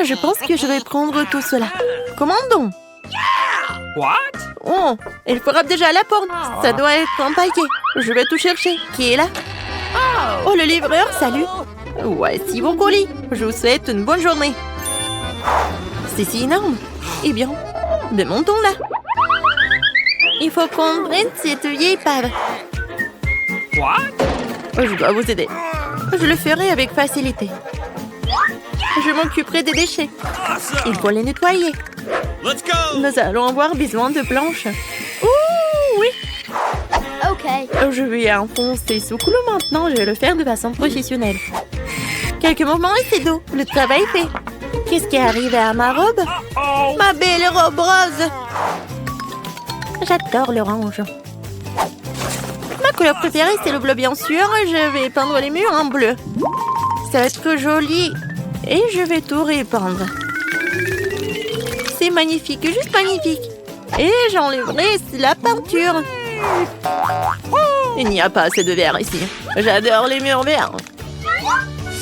Je pense que je vais prendre tout cela. Commandons. What? Oh, il frappe déjà à la porte. Ça doit être un paquet. Je vais tout chercher. Qui est là? Oh, le livreur, salut. Voici vos colis. Je vous souhaite une bonne journée. C'est si énorme. Eh bien, démontons là. Il faut qu'on prenne cette vieille épave. What? Je dois vous aider. Je le ferai avec facilité. Je m'occuperai des déchets. Il faut les nettoyer. Let's go! Nous allons avoir besoin de planches. Ouh, oui. OK. Je vais enfoncer ce clou maintenant. Je vais le faire de façon professionnelle. Quelques mouvements et c'est tout. Le travail est fait. Qu'est-ce qui est arrivé à ma robe? Oh! Ma belle robe rose. J'adore l'orange. Ma couleur préférée, c'est le bleu, bien sûr. Je vais peindre les murs en bleu. Ça va être joli. Et je vais tout répandre. C'est magnifique, juste magnifique. Et j'enlèverai la peinture. Il n'y a pas assez de verre ici. J'adore les murs verts.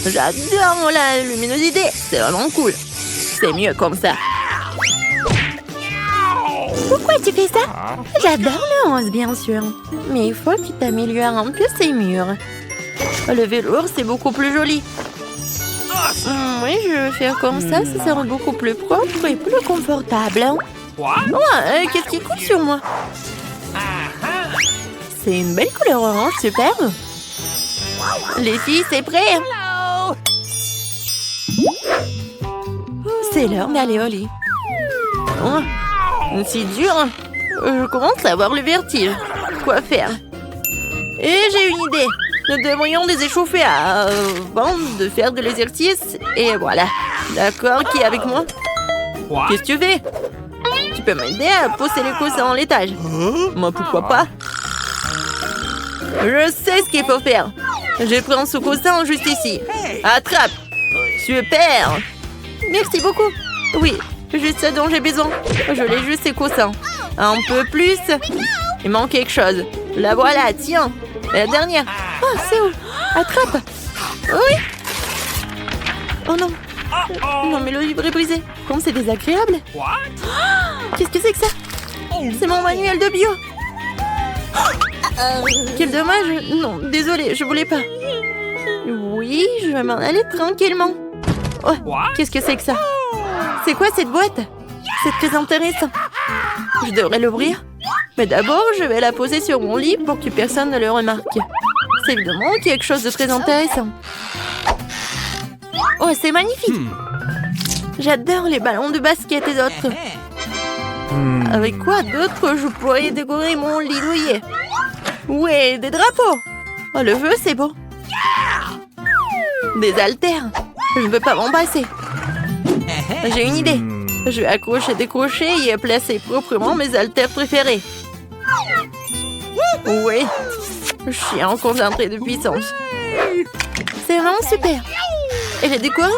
J'adore la luminosité. C'est vraiment cool. C'est mieux comme ça. Pourquoi tu fais ça? J'adore le rose, bien sûr. Mais il faut que tu t'améliores un peu ces murs. Le velours, c'est beaucoup plus joli. Oui, je vais faire comme ça sera beaucoup plus propre et plus confortable. What? Oh, qu'est-ce qui coule sur moi? C'est une belle couleur orange, super. Les filles, c'est prêt? C'est l'heure d'aller au lit. Oh, c'est dur. Je commence à avoir le vertige. Quoi faire? Et j'ai une idée. Nous devrions les échauffer avant de faire de l'exercice. Et voilà. D'accord, qui est avec moi? What? Qu'est-ce que tu fais? Tu peux m'aider à poser les coussins en l'étage. Moi, pourquoi pas? Je sais ce qu'il faut faire. Je prends ce coussin juste ici. Attrape. Super. Merci beaucoup. Oui, juste ce dont j'ai besoin. Je l'ai juste ces coussins. Un peu plus. Il manque quelque chose. La voilà, tiens. La dernière. Oh, c'est où? Attrape. Oui. Oh non. Non, mais le livre est brisé. Comme c'est désagréable. What? Qu'est-ce que c'est que ça? C'est mon manuel de bio. Quel dommage. Non, désolée, je voulais pas. Oui, je vais m'en aller tranquillement. Oh, qu'est-ce que c'est que ça? C'est quoi cette boîte? C'est très intéressant. Je devrais l'ouvrir. Mais d'abord, je vais la poser sur mon lit pour que personne ne le remarque. C'est évidemment quelque chose de très intéressant. Oh, c'est magnifique. J'adore les ballons de basket et d'autres. Avec quoi d'autre je pourrais décorer mon lit douillet? Ouais, des drapeaux. Oh, le feu, c'est beau. Des haltères. Je veux pas m'embrasser. J'ai une idée. Je vais accrocher des crochets et placer proprement mes haltères préférés. Oui, je suis en concentré de puissance. C'est vraiment super. Elle est décorée.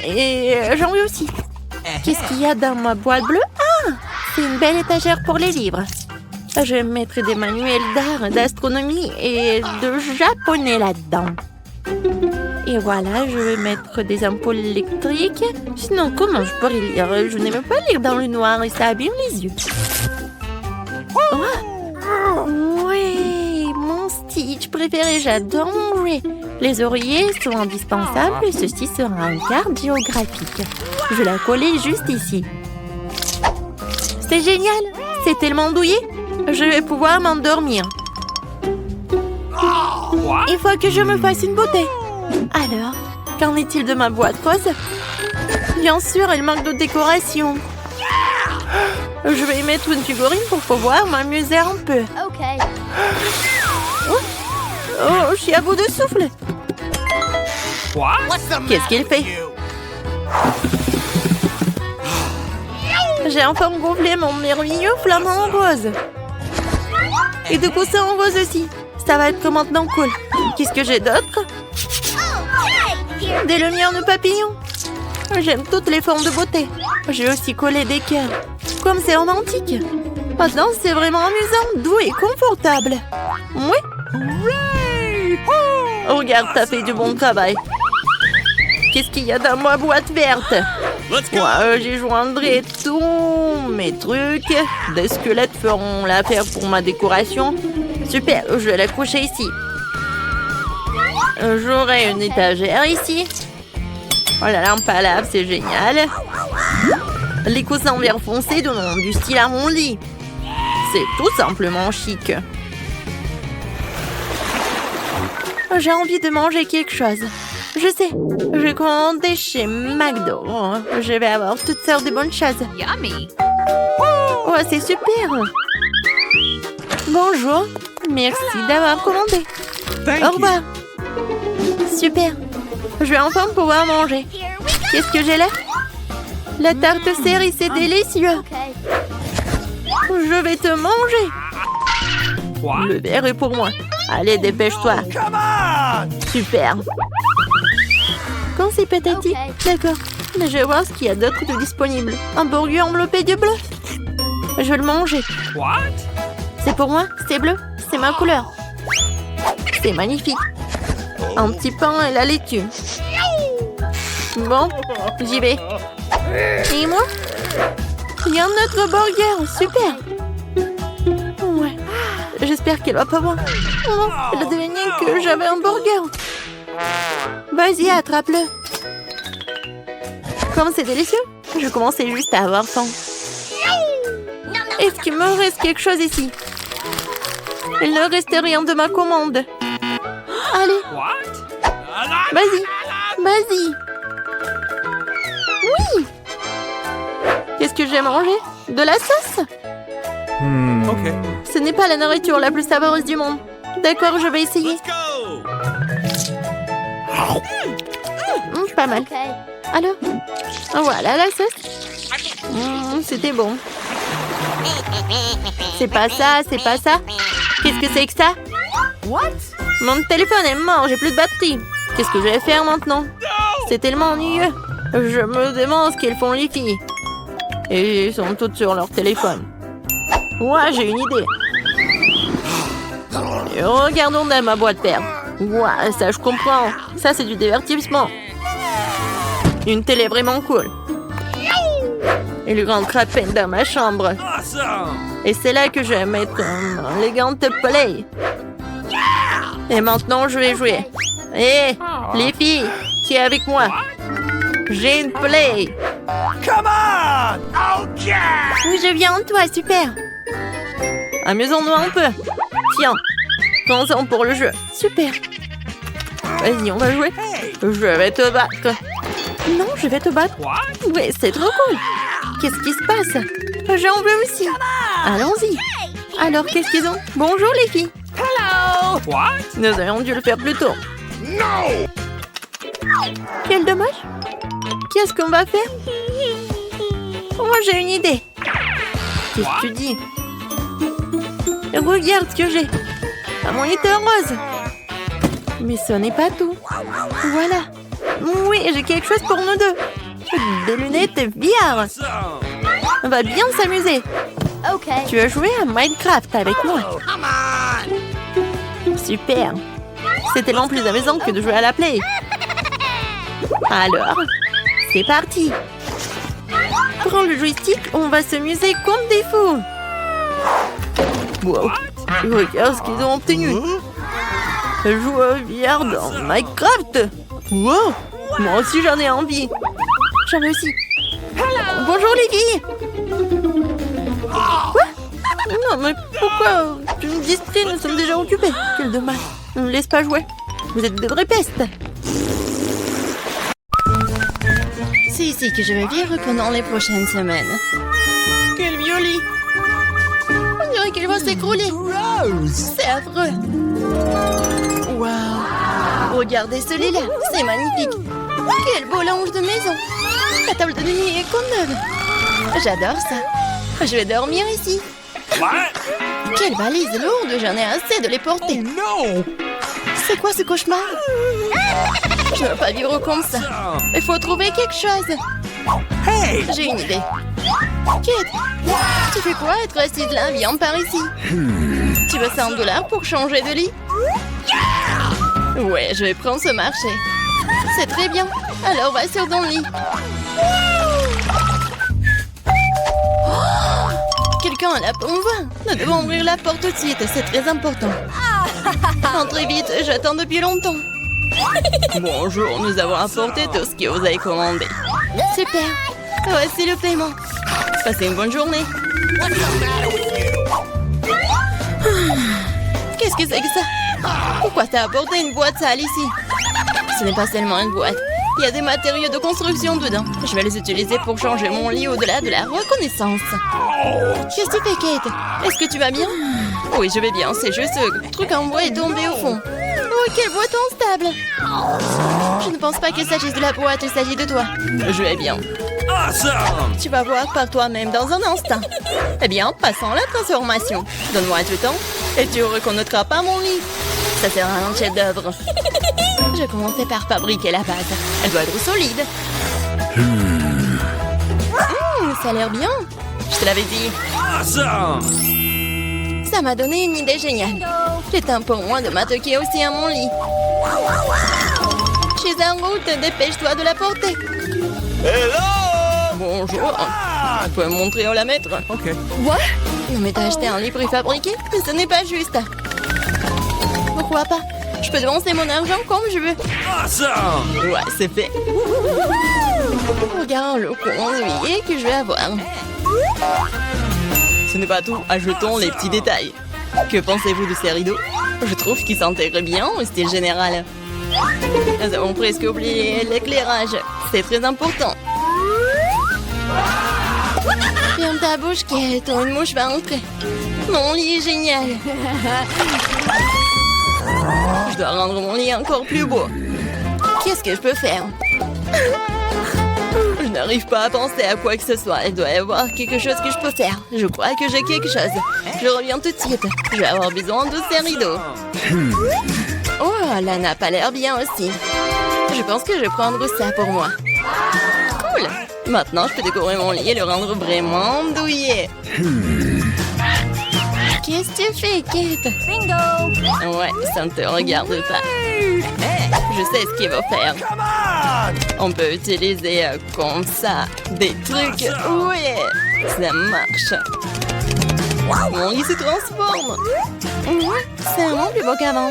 Et j'en veux aussi. Qu'est-ce qu'il y a dans ma boîte bleue? Ah, c'est une belle étagère pour les livres. Je vais mettre des manuels d'art, d'astronomie et de japonais là-dedans. Et voilà, je vais mettre des ampoules électriques. Sinon, comment je pourrais lire? Je n'aime pas lire dans le noir et ça abîme les yeux. Oh, oui, mon Stitch préféré, j'adore mon jouet. Les oreillers sont indispensables et ceci sera une carte géographique. Je vais la coller juste ici. C'est génial, c'est tellement douillet. Je vais pouvoir m'endormir. Il faut que je me fasse une beauté. Alors, qu'en est-il de ma boîte rose? Bien sûr, elle manque de décoration. Je vais y mettre une figurine pour pouvoir m'amuser un peu. OK. Oh, je suis à bout de souffle. Qu'est-ce qu'il fait? J'ai enfin gonflé mon merveilleux flamant rose. Et de coussins en rose aussi. Ça va être maintenant cool. Qu'est-ce que j'ai d'autre? Des lumières de papillons. J'aime toutes les formes de beauté. J'ai aussi collé des cœurs. Comme c'est romantique. Maintenant, c'est vraiment amusant, doux et confortable. Oui. Regarde, t'as fait du bon travail. Qu'est-ce qu'il y a dans ma boîte verte? Let's go. Moi, j'y joindrai tous mes trucs. Des squelettes feront l'affaire pour ma décoration. Super, je vais la coucher ici. J'aurai une étagère ici. Oh, la lampe à lave, c'est génial. Les coussins en verre foncé donnent du style à mon lit. C'est tout simplement chic. J'ai envie de manger quelque chose. Je sais, je vais commander chez McDo. Je vais avoir toutes sortes de bonnes choses. Yummy. Oh, c'est super. Bonjour, merci d'avoir commandé. Thank Au you. revoir. Super, je vais enfin pouvoir manger. Qu'est-ce que j'ai là? La tarte cerise, c'est délicieux. Je vais te manger. What? Le verre est pour moi. Allez, dépêche-toi. Come on! Super. Quand c'est patati? D'accord. Mais je vais voir ce qu'il y a d'autre de disponible. Un burger enveloppé de bleu. Je vais le manger. What? C'est pour moi, c'est bleu, c'est ma couleur. C'est magnifique. Un petit pain et la laitue. Bon, j'y vais. Et moi? Il y a un autre burger, super. Ouais, j'espère qu'elle va pas voir. Non, elle a deviné que j'avais un burger. Vas-y, attrape-le. Comme c'est délicieux, je commençais juste à avoir faim. Est-ce qu'il me reste quelque chose ici? Il ne reste rien de ma commande. Allez, What? vas-y, vas-y. Oui. Qu'est-ce que j'ai mangé? De la sauce? Okay. Ce n'est pas la nourriture la plus savoureuse du monde. D'accord, je vais essayer. Let's go. Pas mal. Alors, voilà la sauce. C'était bon. C'est pas ça, c'est pas ça. Qu'est-ce que c'est que ça? What? Mon téléphone est mort, j'ai plus de batterie. Qu'est-ce que je vais faire maintenant? C'est tellement ennuyeux. Je me demande ce qu'elles font les filles. Et elles sont toutes sur leur téléphone. Ouais, j'ai une idée. Et regardons dans ma boîte perte. Ouais, ça je comprends. Ça c'est du divertissement. Une télé vraiment cool. Il rentre à peine dans ma chambre. Awesome. Et c'est là que je vais mettre un élégante play. Et maintenant, je vais jouer. Hé, les filles, qui est avec moi? J'ai une play. Come on! Okay! Oui, je viens de toi, super. Amusons-nous un peu. Tiens, prends-en pour le jeu. Super. Vas-y, on va jouer. Je vais te battre. Non, je vais te battre. What? Oui, c'est trop cool. Qu'est-ce qui se passe? J'en veux aussi. Allons-y. Alors, qu'est-ce qu'ils ont? Bonjour, les filles. What? Nous aurions dû le faire plus tôt. No! Quel dommage. Qu'est-ce qu'on va faire? Moi, j'ai une idée. Qu'est-ce que tu dis? Regarde ce que j'ai. Un moniteur rose. Mais ce n'est pas tout. Voilà. Oui, j'ai quelque chose pour nous deux. Des lunettes VR. Awesome. On va bien s'amuser. Tu veux jouer à Minecraft avec moi? Come on! Super. C'est tellement plus amusant que de jouer à la play. Alors, c'est parti. Prends le joystick, on va s'amuser comme des fous. Wow. Regarde ce qu'ils ont obtenu. Jouer VR dans Minecraft. Wow. Moi aussi j'en ai envie. J'en ai aussi. Bonjour les filles. Quoi? Non mais pourquoi tu me distrais? Nous sommes déjà occupés. Quel dommage. Ne me laisse pas jouer. Vous êtes de vraies pestes. C'est ici que je vais vivre pendant les prochaines semaines. Quel violet. On dirait qu'il va s'écrouler. C'est affreux. Waouh. Regardez ce lit-là. C'est magnifique. Quel beau linge de maison. La table de nuit est comme neuve. J'adore ça. Je vais dormir ici. What? Quelle valise lourde. J'en ai assez de les porter. No! C'est quoi ce cauchemar? Je ne veux pas vivre comme ça. Il faut trouver quelque chose. Hey! J'ai une idée. Kate, tu fais quoi être assise là? Viens par ici. Tu veux $100 pour changer de lit? Ouais, je vais prendre ce marché. C'est très bien. Alors va sur ton lit. Oh, quelqu'un a la pompe. Nous devons ouvrir la porte tout de suite, c'est très important. Entrez vite, j'attends depuis longtemps. Bonjour, nous avons apporté tout ce que vous avez commandé. Super, voici le paiement. Passez une bonne journée. Qu'est-ce que c'est que ça? Pourquoi t'as apporté une boîte sale ici? Ce n'est pas seulement une boîte. Il y a des matériaux de construction dedans. Je vais les utiliser pour changer mon lit au-delà de la reconnaissance. Qu'est-ce que tu fais, Kate? Est-ce que tu vas bien? Oui, je vais bien. C'est juste ce truc en bois est tombé au fond. Oh, quelle boîte instable! Je ne pense pas qu'il s'agisse de la boîte, il s'agit de toi. Je vais bien. Awesome! Tu vas voir par toi-même dans un instant. Eh bien, passons à la transformation. Donne-moi un peu de temps et tu ne reconnaîtras pas mon lit. Ça sera un chef-d'œuvre. Je commençais par fabriquer la base. Elle doit être solide. Ça a l'air bien. Je te l'avais dit. Awesome! Ça m'a donné une idée géniale. C'est temps pour moi de m'attaquer aussi à mon lit. Chez en route, dépêche-toi de la porter. Hello! Bonjour. Tu peux me montrer où la mettre? Okay. Quoi? Non mais t'as acheté un lit préfabriqué? Mais ce n'est pas juste. Pourquoi pas? Je peux dépenser mon argent comme je veux. Awesome! Ouais, c'est fait. Regarde le conduit que je vais avoir. Ce n'est pas tout. Ajoutons les petits détails. Que pensez-vous de ces rideaux? Je trouve qu'ils s'intègrent bien au style général. Nous avons presque oublié l'éclairage. C'est très important. Ferme ta bouche, Kate. Une mouche va entrer. Mon lit est génial. Je dois rendre mon lit encore plus beau. Qu'est-ce que je peux faire? Je n'arrive pas à penser à quoi que ce soit. Il doit y avoir quelque chose que je peux faire. Je crois que j'ai quelque chose. Je reviens tout de suite. Je vais avoir besoin de ces rideaux. Oh, la nappe a l'air bien aussi. Je pense que je vais prendre ça pour moi. Cool. Maintenant, je peux décorer mon lit et le rendre vraiment douillet. Qu'est-ce que tu fais, Kate? Bingo! Ouais, ça ne te regarde pas. Je sais ce qu'il va faire. On peut utiliser comme ça des trucs. Ouais, ça marche. Mon lit se transforme. C'est vraiment plus beau qu'avant.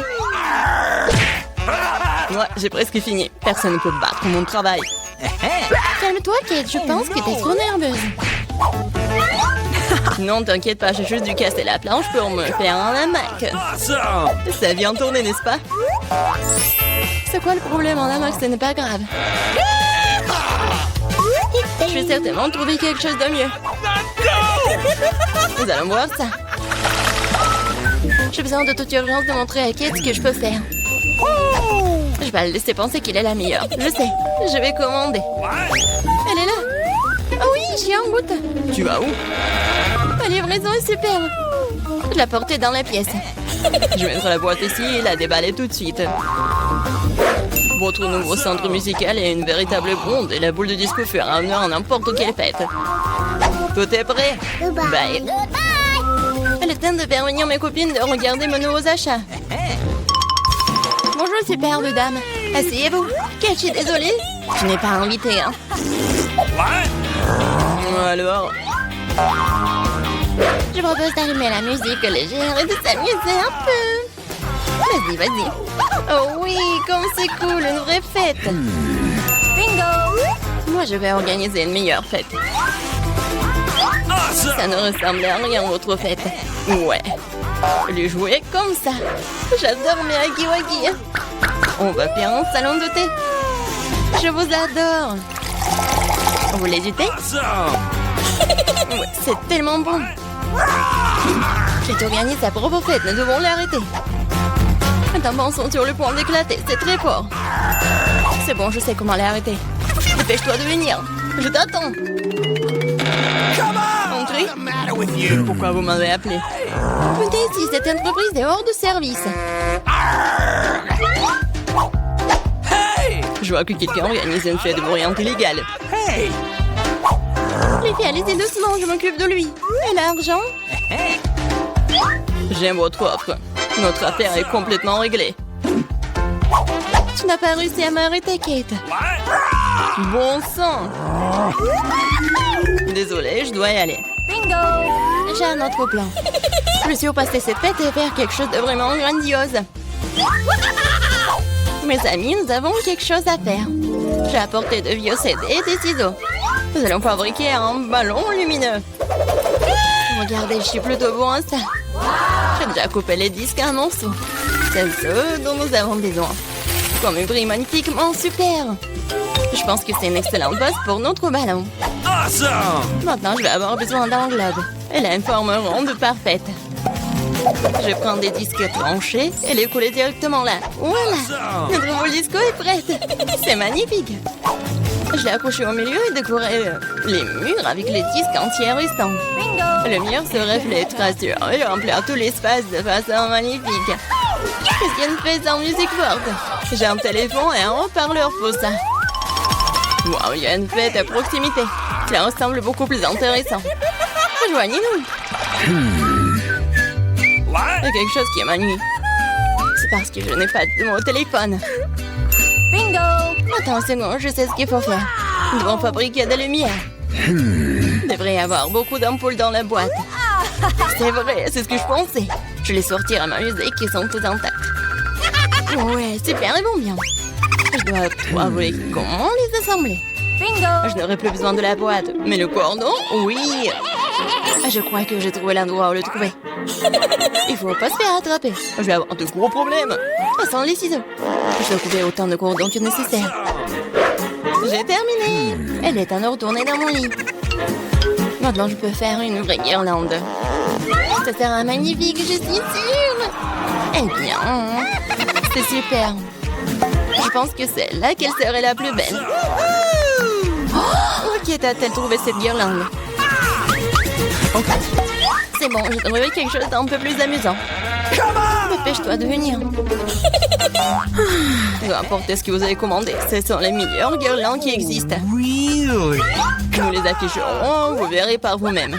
Ouais, j'ai presque fini. Personne ne peut battre mon travail. Calme-toi, Kate. Je pense que t'es trop nerveuse. Non, t'inquiète pas, j'ai juste dû casser la planche pour me faire un hamac. Awesome! Ça vient tourner, n'est-ce pas? C'est quoi le problème en hamac? Ce n'est pas grave. Je vais certainement trouver quelque chose de mieux. Nous allons voir ça. J'ai besoin de toute urgence de montrer à Kate ce que je peux faire. Je vais le laisser penser qu'il est la meilleure. Je sais, je vais commander. Elle est là. Ah oui, j'y ai un goût. Tu vas où? La livraison est superbe. Je l'ai portée dans la pièce. Je vais mettre la boîte ici et la déballer tout de suite. Votre nouveau centre musical est une véritable bombe et la boule de disco fera honneur à n'importe quelle fête. Tout est prêt? Bye. Il est temps de faire venir mes copines de regarder mes nouveaux achats. Bonjour, superbe dame. Asseyez-vous. Je suis désolée. Je n'ai pas invité, hein. Alors? Je propose d'allumer la musique légère et de s'amuser un peu. Vas-y, vas-y. Oh oui, comme c'est cool, une vraie fête. Bingo! Moi, je vais organiser une meilleure fête. Ça ne ressemble à rien, votre fête. Ouais. Les jouets comme ça. J'adore mes huggy-wuggy. On va faire un salon de thé. Je vous adore. Vous voulez du thé? Ouais, c'est tellement bon. J'ai organisé sa propre fête, nous devons l'arrêter. Les tampons sont sur le point d'éclater, c'est très fort. C'est bon, je sais comment l'arrêter. Dépêche-toi de venir. Je t'attends. Entrez. Pourquoi vous m'avez appelé? Venez ici, cette entreprise est hors de service. Je vois que quelqu'un organise une fête bruyante illégale. Les filles, allez-y doucement, je m'occupe de lui. Et l'argent? J'aime votre offre. Notre affaire est complètement réglée. Tu n'as pas réussi à m'arrêter, Kate. Bon sang! Désolée, je dois y aller. Bingo! J'ai un autre plan. Je suis passer cette fête et faire quelque chose de vraiment grandiose. Mes amis, nous avons quelque chose à faire. J'ai apporté de vieux CD et des ciseaux. Nous allons fabriquer un ballon lumineux. Regardez, je suis plutôt bon à ça. J'ai déjà coupé les disques en morceaux. C'est ce dont nous avons besoin. Comme il brille magnifiquement, super. Je pense que c'est une excellente base pour notre ballon. Awesome! Maintenant, je vais avoir besoin d'un globe. Elle a une forme ronde parfaite. Je prends des disques tranchés et les coller directement là. Voilà! Notre nouveau disco est prête. C'est magnifique. Je l'ai accroché au milieu et décoré les murs avec les disques entiers restants. Le mur se reflètera sur et remplir tout l'espace de façon magnifique. Qu'est-ce qu'une fête en musique forte? J'ai un téléphone et un haut-parleur pour ça. Wow, il y a une fête à proximité. Cela ressemble beaucoup plus intéressant. Rejoignez-nous. Il y a quelque chose qui est ma nuit. C'est parce que je n'ai pas de mon téléphone. Bingo! Attends une seconde, je sais ce qu'il faut faire. Nous devons fabriquer de la lumière. Il devrait y avoir beaucoup d'ampoules dans la boîte. C'est vrai, c'est ce que je pensais. Je les sortir à m'amuser qui sont toutes intactes. Ouais, super, ils vont bien. Je dois trouver comment les assembler. Bingo! Je n'aurai plus besoin de la boîte. Mais le cordon, oui. Je crois que j'ai trouvé l'endroit où le trouver. Il faut pas se faire attraper. Je vais avoir de gros problèmes. Sans les ciseaux. Je dois couper autant de cordons que nécessaire. J'ai terminé. Elle est à nous retourner dans mon lit. Maintenant, je peux faire une vraie guirlande. Ça sera magnifique, je suis sûre. Eh bien, c'est super. Je pense que c'est là qu'elle serait la plus belle. Où a-t-elle trouvé cette guirlande? C'est bon, j'ai trouvé quelque chose d'un peu plus amusant. Dépêche-toi de venir. Peu importe ce que vous avez commandé, ce sont les meilleures guirlandes qui existent. Nous les afficherons, vous verrez par vous-même.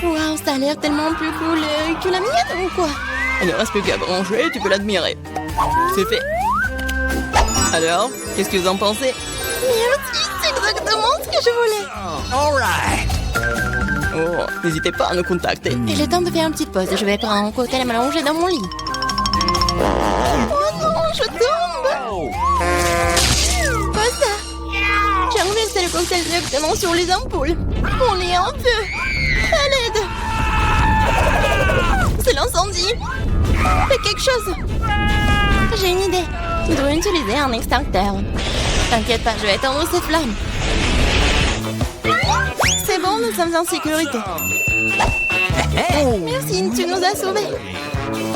Waouh, ça a l'air tellement plus cool que la mienne ou quoi? Il ne reste plus qu'à brancher, tu peux l'admirer. C'est fait. Alors, qu'est-ce que vous en pensez? Merci, c'est exactement ce que je voulais. Alright! Oh, n'hésitez pas à nous contacter. Il est temps de faire une petite pause. Je vais prendre un cocktail à m'allonger dans mon lit. Oh non, je tombe! Pas ça! J'ai renversé le cocktail directement sur les ampoules. Mon lit est en feu. À l'aide! C'est l'incendie! Fais quelque chose! J'ai une idée. Nous devons utiliser un extincteur. T'inquiète pas, je vais éteindre ces flammes. C'est bon, nous sommes en sécurité. Merci, tu nous as sauvés.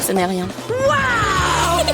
Ce n'est rien. Wow!